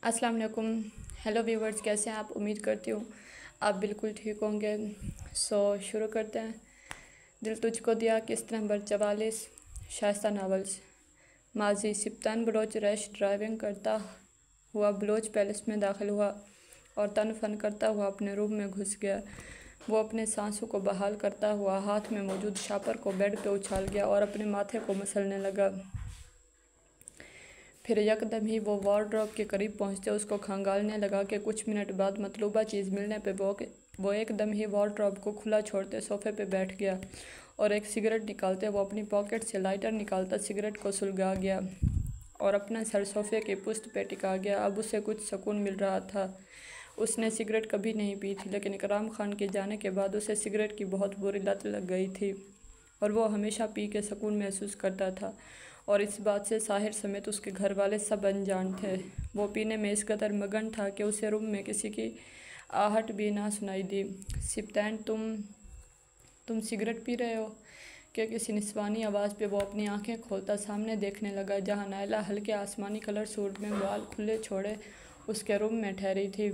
अस्सलाम वालेकुम। Hello viewers, कैसे हैं आप? उम्मीद करती हूँ आप बिल्कुल ठीक होंगे। शुरू करते हैं। दिल तुझको दिया किस्त नंबर 44, शाइस्ता नावल्स। माजी सिप्तान बलोच रैश ड्राइविंग करता हुआ बलोच पैलेस में दाखिल हुआ और तन फन करता हुआ अपने रूम में घुस गया। वो अपने सांसों को बहाल करता हुआ हाथ में मौजूद शापर को बेड पे उछाल गया और अपने माथे को मसलने लगा। फिर यकदम ही वो वार्डरोब के करीब पहुंचते उसको खंगालने लगा कि कुछ मिनट बाद मतलूबा चीज़ मिलने पे वो एकदम ही वार्डरोब को खुला छोड़ते सोफे पे बैठ गया और एक सिगरेट निकालते वो अपनी पॉकेट से लाइटर निकालता सिगरेट को सुलगा गया और अपना सर सोफे की पुश्त पे टिका गया। अब उसे कुछ सुकून मिल रहा था। उसने सिगरेट कभी नहीं पी थी, लेकिन इकराम खान के जाने के बाद उसे सिगरेट की बहुत बुरी लत लग गई थी और वो हमेशा पी के सुकून महसूस करता था। और इस बात से साहिर समेत उसके घर वाले सब अनजान थे। वो पीने में इस कदर मगन था कि उसे रूम में किसी की आहट भी ना सुनाई दी। सिप्तान, तुम सिगरेट पी रहे हो क्या? किसी निस्वानी आवाज़ पे वो अपनी आंखें खोलता सामने देखने लगा, जहाँ नायला हल्के आसमानी कलर सूट में बाल खुले छोड़े उसके रूम में ठहरी थी।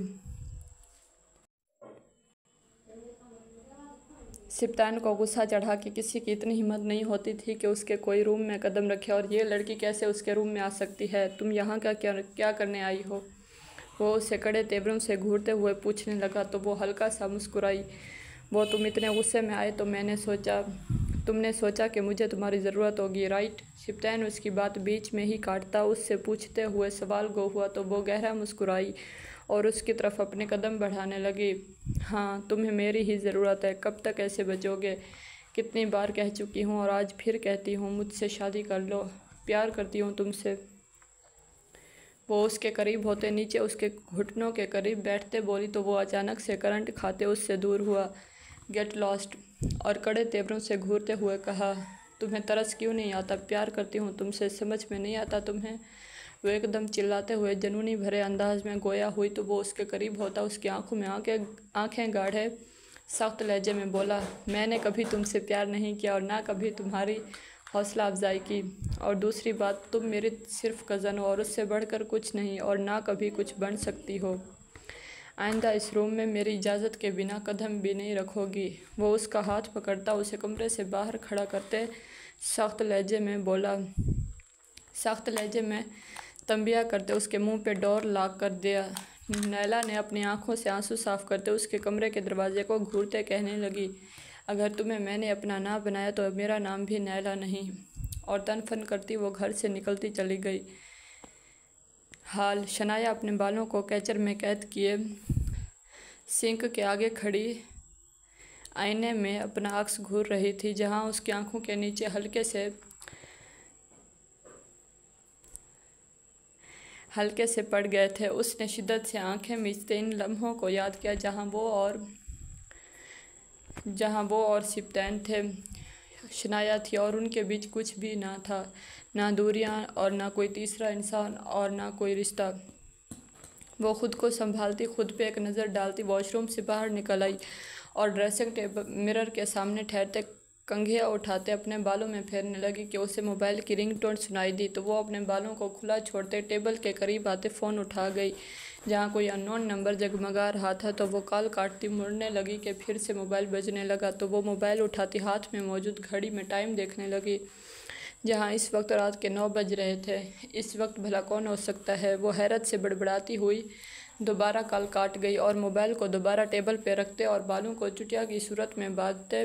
सिप्तान को गुस्सा चढ़ा कि किसी की इतनी हिम्मत नहीं होती थी कि उसके कोई रूम में कदम रखे, और ये लड़की कैसे उसके रूम में आ सकती है? तुम यहाँ का क्या करने आई हो? वो उसे कड़े तेवरों से घूरते हुए पूछने लगा तो वो हल्का सा मुस्कुराई। वो तुम इतने गुस्से में आए तो तुमने सोचा कि मुझे तुम्हारी ज़रूरत होगी, राइट? सिप्तान उसकी बात बीच में ही काटता उससे पूछते हुए सवाल गो हुआ तो वो गहरा मुस्कुराई और उसकी तरफ अपने कदम बढ़ाने लगी। हाँ, तुम्हें मेरी ही ज़रूरत है। कब तक ऐसे बचोगे? कितनी बार कह चुकी हूँ और आज फिर कहती हूँ, मुझसे शादी कर लो। प्यार करती हूँ तुमसे। वो उसके करीब होते नीचे उसके घुटनों के करीब बैठते बोली तो वो अचानक से करंट खाते उससे दूर हुआ। Get lost. और कड़े तेवरों से घूरते हुए कहा, तुम्हें तरस क्यों नहीं आता? प्यार करती हूँ तुमसे, समझ में नहीं आता तुम्हें? वो एकदम चिल्लाते हुए जुनूनी भरे अंदाज में गोया हुई तो वो उसके करीब होता उसकी आंखों में आंखें गाढ़े सख्त लहजे में बोला, मैंने कभी तुमसे प्यार नहीं किया और ना कभी तुम्हारी हौसला अफजाई की। और दूसरी बात, तुम मेरी सिर्फ कज़न हो और उससे बढ़कर कुछ नहीं, और ना कभी कुछ बन सकती हो। आइंदा इस रूम में मेरी इजाज़त के बिना कदम भी नहीं रखोगी। वो उसका हाथ पकड़ता उसे कमरे से बाहर खड़ा करते सख्त लहजे में तंबिया करते उसके मुंह पे डोर लॉक कर दिया। नैला ने अपनी आंखों से आंसू साफ करते उसके कमरे के दरवाजे को घूरते कहने लगी, अगर तुम्हें मैंने अपना ना बनाया तो मेरा नाम भी नैला नहीं। और तनफन करती वो घर से निकलती चली गई। हाल शनाया अपने बालों को कैचर में कैद किए सिंक के आगे खड़ी आईने में अपना अक्स घूर रही थी, जहां उसकी आंखों के नीचे हल्के से पड़ गए थे। उसने शिद्दत से आंखें मीचते इन लम्हों को याद किया जहां वो और सिप्तान थे। शनाया थी और उनके बीच कुछ भी ना था, ना दूरियां और ना कोई तीसरा इंसान और ना कोई रिश्ता। वो खुद को संभालती खुद पे एक नज़र डालती वॉशरूम से बाहर निकल आई और ड्रेसिंग टेबल मिरर के सामने ठहरते कंघियाँ उठाते अपने बालों में फेरने लगी कि उसे मोबाइल की रिंगटोन सुनाई दी तो वो अपने बालों को खुला छोड़ते टेबल के करीब आते फ़ोन उठा गई, जहाँ कोई अननोन नंबर जगमगा रहा था। तो वो कॉल काटती मुड़ने लगी कि फिर से मोबाइल बजने लगा तो वो मोबाइल उठाती हाथ में मौजूद घड़ी में टाइम देखने लगी, जहाँ इस वक्त रात के 9 बज रहे थे। इस वक्त भला कौन हो सकता है? वो हैरत से बड़बड़ाती हुई दोबारा कॉल काट गई और मोबाइल को दोबारा टेबल पर रखते और बालों को चुटिया की सूरत में बांधते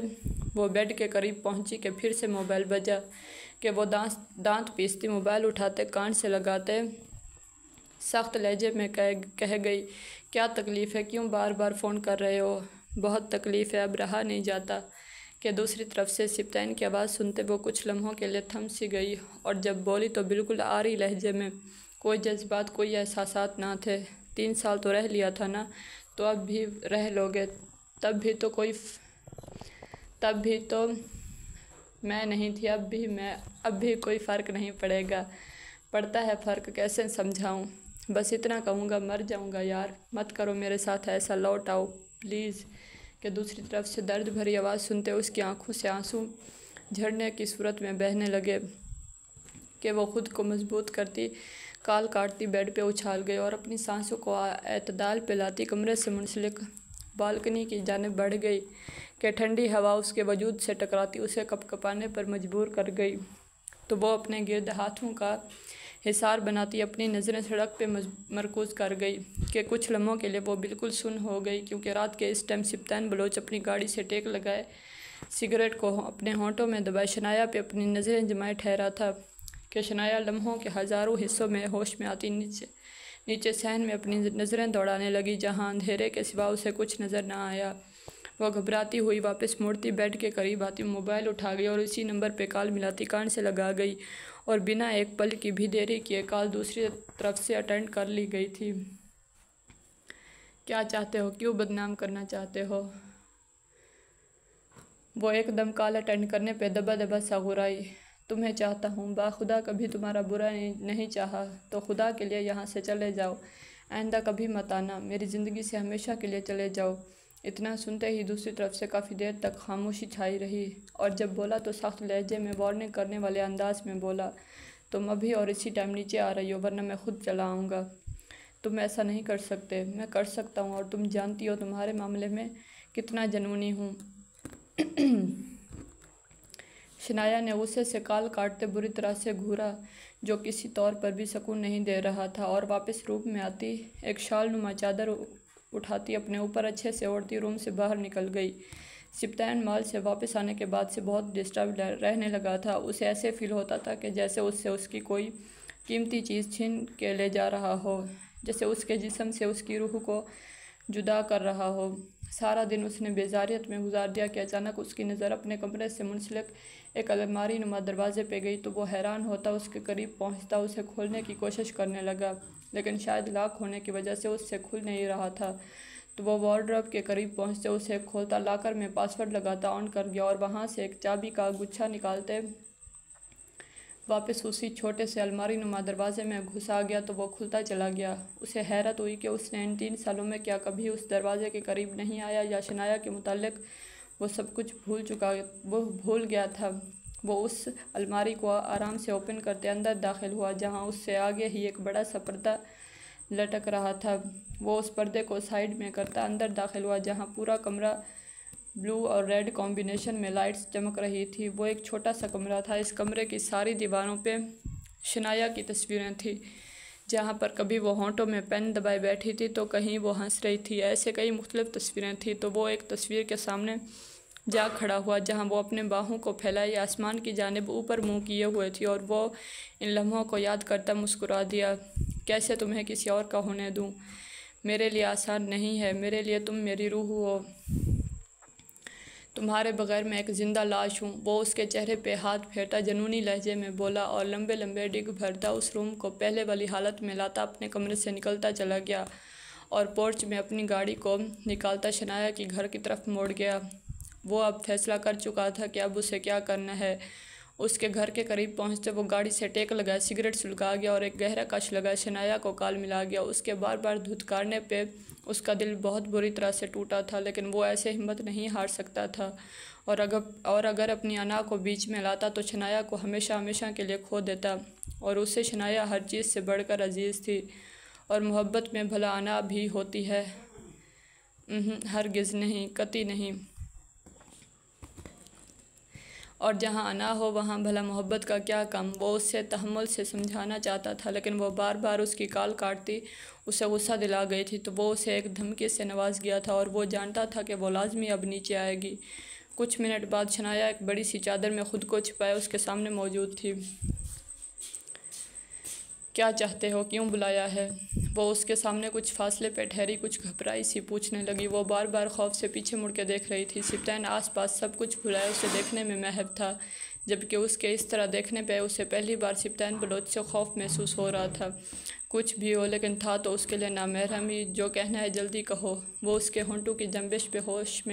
वो बेड के करीब पहुंची कि फिर से मोबाइल बजा कि वो दांत पीसती मोबाइल उठाते कान से लगाते सख्त लहजे में कह गई, क्या तकलीफ़ है? क्यों बार बार फ़ोन कर रहे हो? बहुत तकलीफ़ है, अब रहा नहीं जाता। कि दूसरी तरफ से सिप्तान की आवाज़ सुनते वो कुछ लम्हों के लिए थम सी गई और जब बोली तो बिल्कुल आरी लहजे में, कोई जज्बात कोई एहसासात ना थे। 3 साल तो रह लिया था ना, तो अब भी रह लोगे? तब भी तो मैं नहीं थी, अब भी कोई फ़र्क नहीं पड़ेगा। पड़ता है फ़र्क, कैसे समझाऊं? बस इतना कहूँगा, मर जाऊँगा यार, मत करो मेरे साथ ऐसा, लौट आओ प्लीज़। कि दूसरी तरफ से दर्द भरी आवाज़ सुनते उसकी आंखों से आंसू झरने की सूरत में बहने लगे कि वो खुद को मजबूत करती کال کاٹتی بیڈ پہ اچھال گئی اور اپنی سانسوں کو اعتدال پہ لاتی کمرے سے منسلک بالکنی کی جانب بڑھ گئی کہ ٹھنڈی ہوا اس کے وجود سے ٹکراتی اسے کپکپانے پر مجبور کر گئی تو وہ اپنے گرد ہاتھوں کا حصار بناتی اپنی نظریں سڑک پہ مرکوز کر گئی کہ کچھ لمحوں کے لیے وہ بالکل سن ہو گئی، کیونکہ رات کے اس ٹائم سبطین بلوچ اپنی گاڑی سے ٹیک لگائے سگریٹ کو اپنے ہونٹوں میں دبائے شنایا پہ اپنی نظریں جمائے ٹھہرا تھا کہ شنایا لمحوں کے ہزاروں حصوں میں ہوش میں آتی نیچے صحن میں اپنی نظریں دوڑانے لگی جہاں اندھیرے کے سوا اسے کچھ نظر نہ آیا۔ وہ گھبراتی ہوئی واپس مڑتی بیڈ کے قریب آتی موبائل اٹھا گئی اور اسی نمبر پہ کال ملاتی کان سے لگا گئی اور بنا ایک پل کی بھی دیری کیے کال دوسری طرف سے اٹینڈ کر لی گئی تھی۔ کیا چاہتے ہو؟ کیوں بدنام کرنا چاہتے ہو؟ وہ ایک دم کال اٹینڈ کرنے پہ دبا دبا سا گھرائی۔ تمہیں چاہتا ہوں، باخدا کبھی تمہارا برا نہیں چاہا تو خدا کے لیے یہاں سے چلے جاؤ، آئندہ کبھی مت آنا، میری زندگی سے ہمیشہ کے لیے چلے جاؤ۔ اتنا سنتے ہی دوسری طرف سے کافی دیر تک خاموشی چھائی رہی اور جب بولا تو سخت لہجے میں وارننگ کرنے والے انداز میں بولا، تم ابھی اور اسی ٹائم نیچے آ رہی ہو ورنہ میں خود چلا آؤں گا۔ تم ایسا نہیں کر سکتے، میں کر سکتا ہوں اور تم جانتی ہو تمہارے معاملے میں کتنا جنونی ہوں۔ شنایا نے غصے سے کال کاٹتے بری طرح سے گھورا جو کسی طور پر بھی سکون نہیں دے رہا تھا اور واپس روم میں آتی ایک شال نما چادر اٹھاتی اپنے اوپر اچھے سے اوڑھتی روم سے باہر نکل گئی۔ سبطین مال سے واپس آنے کے بعد سے بہت ڈسٹرب رہنے لگا تھا، اسے ایسے فیل ہوتا تھا کہ جیسے اس سے اس کی کوئی قیمتی چیز چھین کے لے جا رہا ہو، جیسے اس کے جسم سے اس کی روح کو جدا کر رہا ہو۔ سارا دن اس نے بیزاریت میں گزار دیا کہ اچانک اس کی نظر اپنے کمرے سے منسلک ایک الماری نما دروازے پہ گئی تو وہ حیران ہوتا اس کے قریب پہنچتا اسے کھولنے کی کوشش کرنے لگا، لیکن شاید لاک ہونے کی وجہ سے اس سے کھل نہیں رہا تھا تو وہ وارڈروب کے قریب پہنچتے اسے کھولتا، لاکر میں پاسورڈ لگاتا آن کر گیا اور وہاں سے ایک چابی کا گچھا نکالتے واپس اسی چھوٹے سے الماری نما دروازے میں گھسا گیا تو وہ کھلتا چلا گیا۔ اسے حیرت ہوئی کہ اس نے ان 3 سالوں میں کیا کبھی اس دروازے کے قریب نہیں آیا یا شنایا کے متعلق وہ سب کچھ بھول گیا تھا۔ وہ اس الماری کو آرام سے اوپن کرتے اندر داخل ہوا جہاں اس سے آگے ہی ایک بڑا سا پردہ لٹک رہا تھا۔ وہ اس پردے کو سائیڈ میں کرتا اندر داخل ہوا جہاں پورا کمرہ بلو اور ریڈ کمبینیشن میں لائٹس چمک رہی تھی۔ وہ ایک چھوٹا سا کمرہ تھا، اس کمرے کی ساری دیواروں پہ شنایا کی تصویریں تھیں، جہاں پر کبھی وہ ہونٹوں میں پین دبائے بیٹھی تھی تو کہیں وہ ہنس رہی تھی، ایسے کئی مختلف تصویریں تھیں۔ تو وہ ایک تصویر کے سامنے جا کھڑا ہوا جہاں وہ اپنے باہوں کو پھیلائے آسمان کی جانب اوپر منہ کیے ہوئے تھی اور وہ ان لمحوں کو یاد کرتا مسکرا دیا۔ کیسے تمہیں کسی اور کا ہونے دوں؟ میرے لیے آسان نہیں ہے، میرے لیے تم میری روح ہو، تمہارے بغیر میں ایک زندہ لاش ہوں۔ وہ اس کے چہرے پہ ہاتھ پھیرتا جنونی لہجے میں بولا اور لمبے لمبے ڈگ بھرتا اس روم کو پہلے والی حالت میں لاتا اپنے کمرے سے نکلتا چلا گیا اور پورچ میں اپنی گاڑی کو نکالتا شنایا کی گھر کی طرف موڑ گیا۔ وہ اب فیصلہ کر چکا تھا کہ اب اسے کیا کرنا ہے۔ اس کے گھر کے قریب پہنچتے وہ گاڑی سے ٹیک لگائے سگریٹ سلگا گیا اور ایک گہرا کش لگائے شنایا کو کال ملا گیا۔ اس کے بار بار دھتکارنے پہ اس کا دل بہت بری طرح سے ٹوٹا تھا، لیکن وہ ایسے ہمت نہیں ہار سکتا تھا اور اگر اپنی انا کو بیچ میں لاتا تو شنایا کو ہمیشہ ہمیشہ کے لیے کھو دیتا، اور اسے شنایا ہر چیز سے بڑھ کر عزیز تھی۔ اور محبت میں بھلا انا بھی ہوتی ہے؟ ہرگز نہیں، قطعی نہیں۔ اور جہاں انا ہو وہاں بھلا محبت کا کیا کام؟ وہ اسے تحمل سے سمجھانا چاہتا تھا لیکن وہ بار بار اس کی کال کاٹتی اسے غصہ دلا گئی تھی تو وہ اسے ایک دھمکی سے نواز گیا تھا اور وہ جانتا تھا کہ وہ لازمی اب نیچے آئے گی۔ کچھ منٹ بعد شنایا ایک بڑی سی چادر میں خود کو چھپائے اس کے سامنے موجود تھی۔ کیا چاہتے ہو؟ کیوں بلایا ہے؟ وہ اس کے سامنے کچھ فاصلے پہ ٹھہری کچھ گھبرائی سی پوچھنے لگی۔ وہ بار بار خوف سے پیچھے مڑ کے دیکھ رہی تھی۔ سبطین آس پاس سب کچھ بھلائے اسے دیکھنے میں محو تھا، جبکہ اس کے اس طرح دیکھنے پہ اسے پہلی بار سبطین بلوچ سے خوف محسوس ہو رہا تھا۔ کچھ بھی ہو لیکن تھا تو اس کے لیے نامحرمی۔ جو کہنا ہے جلدی کہو۔ وہ اس کے ہونٹوں کی جنبش پہ ہوش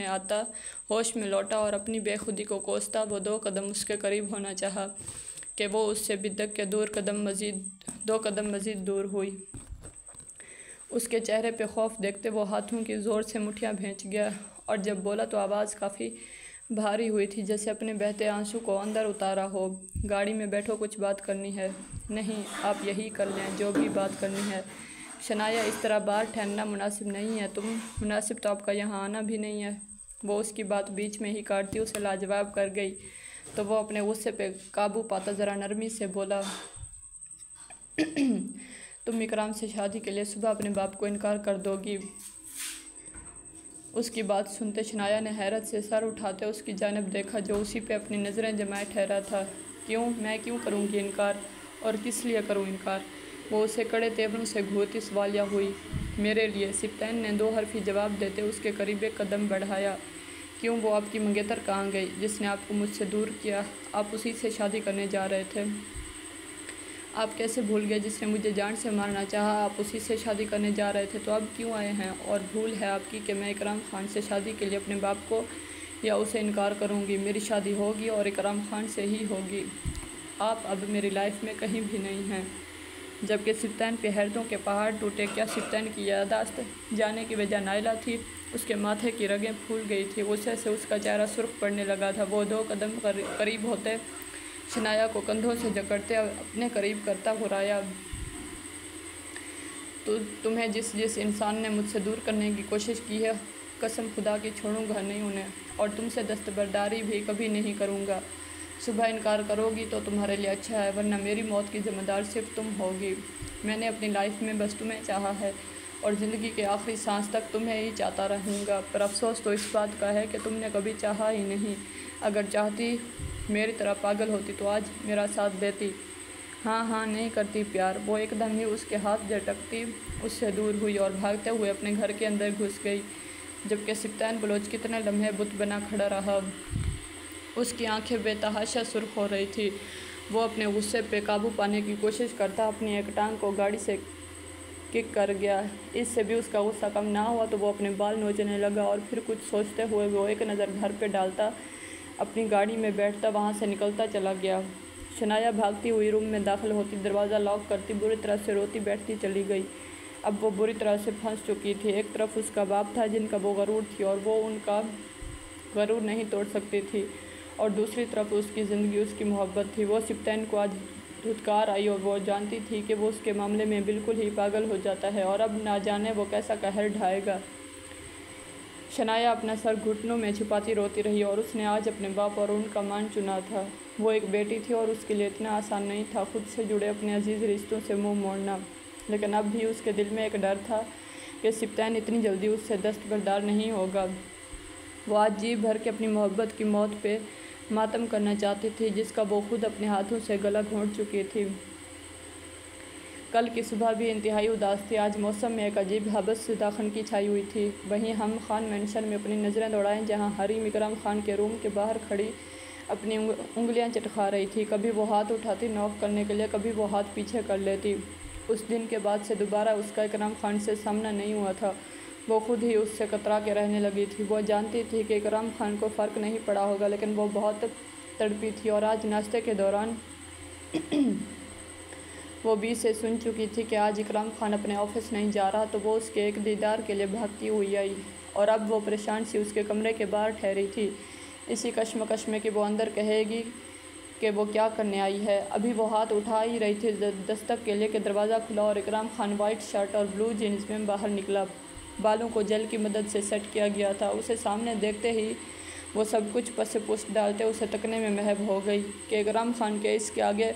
میں لوٹا اور اپنی بے خودی کو کوستا وہ 2 قدم اس کے قریب ہونا چاہا کہ وہ اس سے بدک کے 2 قدم مزید دور ہوئی۔ اس کے چہرے پہ خوف دیکھتے وہ ہاتھوں کی زور سے مٹھیاں بھینچ گیا اور جب بولا تو آواز کافی भारी हुई थी, जैसे अपने बहते आंसू को अंदर उतारा हो। गाड़ी में बैठो, कुछ बात करनी है। नहीं, आप यही कर लें जो भी बात करनी है। शनाया, इस तरह बाहर ठहरना मुनासिब नहीं है। मुनासिब तो आपका यहाँ आना भी नहीं है। वो उसकी बात बीच में ही काटती उसे लाजवाब कर गई, तो वो अपने गुस्से पे काबू पाता ज़रा नरमी से बोला, तुम इकराम से शादी के लिए सुबह अपने बाप को इनकार कर दोगी? उसकी बात सुनते शनाया ने हैरत से सर उठाते उसकी जानिब देखा, जो उसी पे अपनी नज़रें जमाए ठहरा था। क्यों? मैं क्यों करूँगी इनकार, और किस लिए करूँ इनकार? वो उसे कड़े तेवरों से घूरती सवालिया हुई। मेरे लिए? सिप्तैन ने दो हरफी जवाब देते उसके करीब एक कदम बढ़ाया। क्यों? वो आपकी मंगेतर कहाँ गई जिसने आपको मुझसे दूर किया? आप उसी से शादी करने जा रहे थे। आप कैसे भूल गए? जिसने मुझे जान से मारना चाहा, आप उसी से शादी करने जा रहे थे, तो अब क्यों आए हैं? और भूल है आपकी कि मैं इकराम खान से शादी के लिए अपने बाप को या उसे इनकार करूंगी? मेरी शादी होगी और इकराम खान से ही होगी। आप अब मेरी लाइफ में कहीं भी नहीं हैं। जबकि सिप्तैन पे हैरतों के पहाड़ टूटे। क्या सिप्तैन की यादाश्त जाने की वजह नाइला थी? उसके माथे की रगें फूल गई थी। गुस्से से उसका चेहरा सुर्ख पड़ने लगा था। वो 2 कदम करीब होते शनाया को कंधों से जकड़ते अपने करीब करता घुराया, तो तुम्हें जिस इंसान ने मुझसे दूर करने की कोशिश की है, कसम खुदा की छोड़ूंगा नहीं उन्हें, और तुमसे दस्तबरदारी भी कभी नहीं करूंगा। सुबह इनकार करोगी तो तुम्हारे लिए अच्छा है, वरना मेरी मौत की ज़िम्मेदार सिर्फ तुम होगी। मैंने अपनी लाइफ में बस तुम्हें चाहा है और ज़िंदगी के आखिरी सांस तक तुम्हें ही चाहता रहूँगा। पर अफसोस तो इस बात का है कि तुमने कभी चाहा ही नहीं। अगर चाहती, मेरी तरह पागल होती तो आज मेरा साथ देती। हाँ, नहीं करती प्यार। वो एकदम ही उसके हाथ झटकती उससे दूर हुई और भागते हुए अपने घर के अंदर घुस गई। जबकि सिप्तैन बलोच कितने लम्हे बुत बना खड़ा रहा। उसकी आंखें बेतहाशा सुर्ख हो रही थी। वो अपने गुस्से पे काबू पाने की कोशिश करता अपनी एक टांग को गाड़ी से किक कर गया। इससे भी उसका गुस्सा कम ना हुआ तो वो अपने बाल नोचने लगा, और फिर कुछ सोचते हुए वो एक नज़र घर पे डालता अपनी गाड़ी में बैठता वहाँ से निकलता चला गया। शनाया भागती हुई रूम में दाखिल होती, दरवाज़ा लॉक करती, बुरी तरह से रोती बैठती चली गई। अब वो बुरी तरह से फंस चुकी थी। एक तरफ उसका बाप था जिनका वो गरूर थी और वो उनका गरूर नहीं तोड़ सकती थी, और दूसरी तरफ उसकी ज़िंदगी, उसकी मोहब्बत थी। वो सिप्तैन को आज धुतकार आई और वो जानती थी कि वो उसके मामले में बिल्कुल ही पागल हो जाता है, और अब ना जाने वो कैसा कहर ढाएगा। शनाया अपना सर घुटनों में छुपाती रोती रही, और उसने आज अपने बाप और उनका मान चुना था। वो एक बेटी थी और उसके लिए इतना आसान नहीं था खुद से जुड़े अपने अजीज़ रिश्तों से मुंह मोड़ना। लेकिन अब भी उसके दिल में एक डर था कि सिप्तैन इतनी जल्दी उससे दस्तबरदार नहीं होगा। वो आज जी भर के अपनी मोहब्बत की मौत पे मातम करना चाहती थी, जिसका वो खुद अपने हाथों से गला घोंट चुकी थी। कल की सुबह भी इंतहाई उदास थी। आज मौसम में एक अजीब हबस दाखन की छाई हुई थी। वहीं हम खान मेंशन में अपनी नज़रें दौड़ाएं, जहां हरीम इकराम खान के रूम के बाहर खड़ी अपनी उंगलियां चटखा रही थी। कभी वो हाथ उठाती नॉक करने के लिए, कभी वो हाथ पीछे कर लेती। उस दिन के बाद से दोबारा उसका इकराम खान से सामना नहीं हुआ था। वो खुद ही उससे कतरा के रहने लगी थी। वो जानती थी कि इकराम खान को फ़र्क नहीं पड़ा होगा, लेकिन वो बहुत तड़पी थी। और आज नाश्ते के दौरान वो बी से सुन चुकी थी कि आज इकराम खान अपने ऑफिस नहीं जा रहा, तो वो उसके एक दीदार के लिए भागती हुई आई, और अब वो परेशान सी उसके कमरे के बाहर ठहरी थी, इसी कश्मकश में कि वो अंदर कहेगी कि वो क्या करने आई है। अभी वो हाथ उठा ही रही थी दस्तक के लिए कि दरवाज़ा खुला और इकराम खान वाइट शर्ट और ब्लू जीन्स में बाहर निकला। बालों को जेल की मदद से सेट किया गया था। उसे सामने देखते ही वो सब कुछ पस पुष्ट डालते उसे तकने में महव हो गई कि इकराम खान के इसके आगे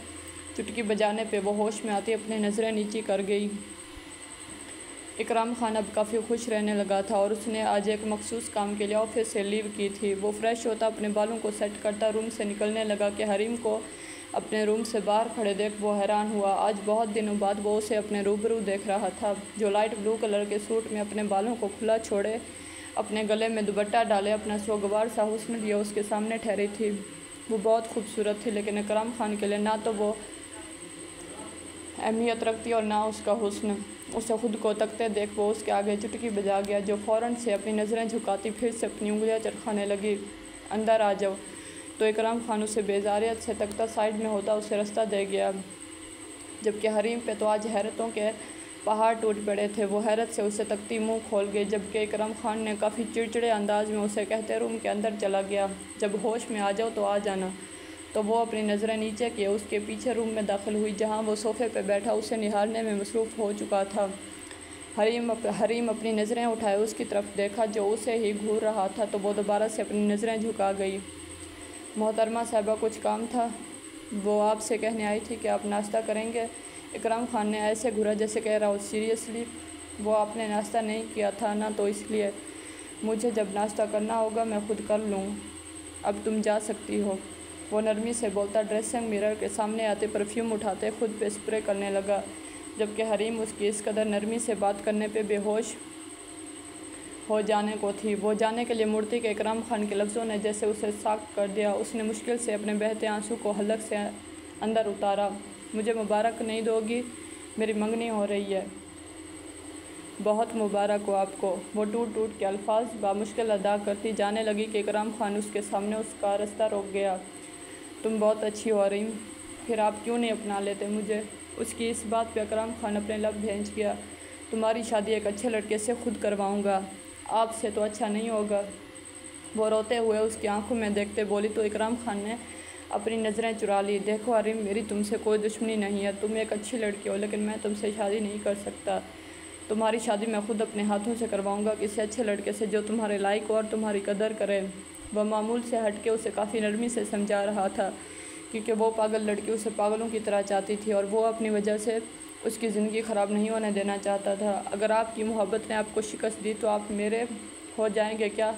चुटकी बजाने पे वो होश में आती अपनी नज़रें नीची कर गई। इकराम खान अब काफ़ी खुश रहने लगा था, और उसने आज एक मखसूस काम के लिए ऑफिस से लीव की थी। वो फ्रेश होता, अपने बालों को सेट करता रूम से निकलने लगा कि हरीम को अपने रूम से बाहर खड़े देख वो हैरान हुआ। आज बहुत दिनों बाद वो उसे अपने रूबरू देख रहा था, जो लाइट ब्लू कलर के सूट में अपने बालों को खुला छोड़े, अपने गले में दुपट्टा डाले, अपना सोगवार सा हुस्न लिए उसके सामने ठहरी थी। वो बहुत खूबसूरत थी, लेकिन इकराम खान के लिए ना तो वो अहमियत रखती और ना उसका हुस्न। उसे खुद को तकते देख वो उसके आगे चुटकी बजा गया, जो फ़ौरन से अपनी नज़रें झुकाती फिर से अपनी उंगलियां चरखाने लगी। अंदर आ जाओ। तो इकराम खान उसे बेजारियत से तकता साइड में होता उसे रास्ता दे गया, जबकि हरीम पे तो आज हैरतों के پہاڑ ٹوٹ پڑے تھے۔ وہ حیرت سے اسے تکتی منہ کھول گئی، جبکہ اکرم خان نے کافی چڑچڑے انداز میں اسے کہتے روم کے اندر چلا گیا، جب ہوش میں آ جاؤ تو آ جانا۔ تو وہ اپنی نظریں نیچے کیے اس کے پیچھے روم میں داخل ہوئی، جہاں وہ صوفے پہ بیٹھا اسے نہارنے میں مصروف ہو چکا تھا۔ حریم اپنی نظریں اٹھائے اس کی طرف دیکھا جو اسے ہی گھور رہا تھا، تو وہ دوبارہ سے اپنی نظریں جھکا گئی۔ محترمہ صاحبہ، کچھ کام تھا؟ وہ آپ سے کہنے آئی تھی کہ آپ ناشتہ کریں گے؟ اکرم خان نے ایسے گھورا جیسے کہہ رہا ہو، سیریسلی؟ وہ آپ نے ناشتہ نہیں کیا تھا نا، تو اس لیے مجھے جب ناشتہ کرنا ہوگا میں خود کر لوں، اب تم جا سکتی ہو۔ وہ نرمی سے بولتا ڈریسنگ میرر کے سامنے آتے پرفیوم اٹھاتے خود پہ اسپرے کرنے لگا، جبکہ حریم اس کی اس قدر نرمی سے بات کرنے پہ بے ہوش ہو جانے کو تھی۔ وہ جانے کے لیے مڑتی کہ اکرم خان کے لفظوں نے جیسے اسے ساکت کر دیا۔ اس نے مشکل سے اپنے بہتے آنسو کو حلق سے اندر اتارا۔ مجھے مبارک نہیں دو گی؟ میری منگنی ہو رہی ہے۔ بہت مبارک ہو آپ کو۔ وہ ٹوٹ ٹوٹ کے الفاظ بامشکل ادا کرتی جانے لگی کہ اکرم خان اس کے سامنے اس کا راستہ روک گیا۔ تم بہت اچھی ہو حریم، پھر آپ کیوں نہیں اپنا لیتے مجھے؟ اس کی اس بات پہ اکرم خان اپنے لب بھینچ گیا۔ تمہاری شادی ایک اچھے لڑکے سے خود کرواؤں گا، آپ سے تو اچھا نہیں ہوگا۔ وہ روتے ہوئے اس کی آنکھوں میں دیکھتے بولی، تو اکرم خان نے اپنی نظریں چرا لی۔ دیکھو حریم، میری تم سے کوئی دشمنی نہیں ہے، تم ایک اچھی لڑکی ہو، لیکن میں تم سے شادی نہیں کر سکتا۔ تمہاری شادی میں خود اپنے ہاتھوں سے کرواؤں گا، کسی اچھے لڑکے سے جو تمہارے لائق ہو اور تمہاری قدر کرے۔ وہ معمول سے ہٹ کے اسے کافی نرمی سے سمجھا رہا تھا، کیونکہ وہ پاگل لڑکی اسے پاگلوں کی طرح چاہتی تھی اور وہ اپنی وجہ سے اس کی زندگی خراب نہیں ہونے دینا چاہتا تھا۔ اگر آپ کی محبت نے آپ کو شکست دی تو آپ میرے ہو جائیں گے کیا؟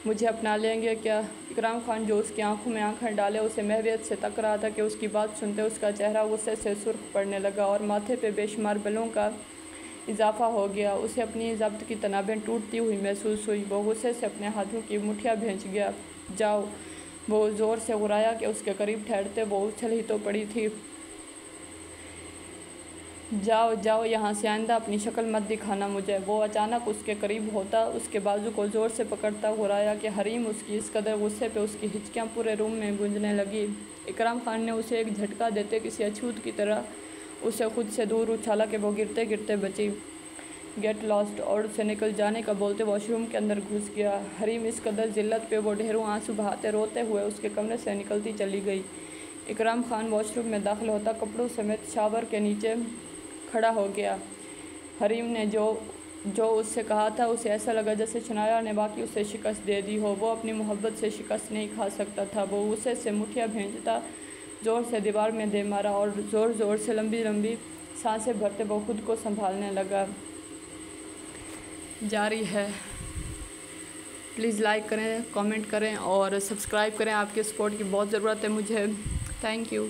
مجھے اپنا لیں گے کیا؟ اکرم خان جو اس کی آنکھوں میں آنکھیں ڈالے اسے محویت سے تک رہا تھا کہ اس کی بات سنتے اس کا چہرہ غصے سے سرخ پڑنے لگا اور ماتھے پہ بے شمار بلوں کا اضافہ ہو گیا۔ اسے اپنی ضبط کی تنابیں ٹوٹتی ہوئی محسوس ہوئی۔ وہ غصے سے اپنے ہاتھوں کی مٹھیاں بھینچ گیا۔ جاؤ، وہ زور سے غرایا کہ اس کے قریب ٹھہرتے وہ اچھل ہی تو پڑی تھی۔ جاؤ جاؤ یہاں سے، آئندہ اپنی شکل مت دکھانا مجھے۔ وہ اچانک اس کے قریب ہوتا اس کے بازو کو زور سے پکڑتا غرایا کہ حریم اس کی اس قدر غصے پہ اس کی ہچکیاں پورے روم میں گونجنے لگی۔ اکرم خان نے اسے ایک جھٹکا دیتے کسی اچھوت کی طرح اسے خود سے دور اچھالا کہ وہ گرتے گرتے بچی۔ گیٹ لاسٹ، اور اسے نکل جانے کا بولتے واش روم کے اندر گھس گیا۔ حریم اس قدر ذلت پہ وہ ڈھیروں آنسو بہاتے روتے ہوئے اس کے کمرے سے نکلتی چلی گئی۔ اکرم خان واش روم میں داخل ہوتا کپڑوں سمیت شاور کے نیچے کھڑا ہو گیا۔ حریم نے جو اس سے کہا تھا اسے ایسا لگا جیسے شنایا نے واقعی اسے شکست دے دی ہو۔ وہ اپنی محبت سے شکست نہیں کھا سکتا تھا۔ وہ غصے سے مٹھیاں بھینچتا زور سے دیوار میں دے مارا اور زور زور سے لمبی لمبی سانسیں بھرتے وہ خود کو سنبھالنے لگا۔ جاری ہے۔ پلیز لائک کریں، کامنٹ کریں اور سبسکرائب کریں۔ آپ کے سپورٹ کی بہت ضرورت ہے مجھے۔ Thank you.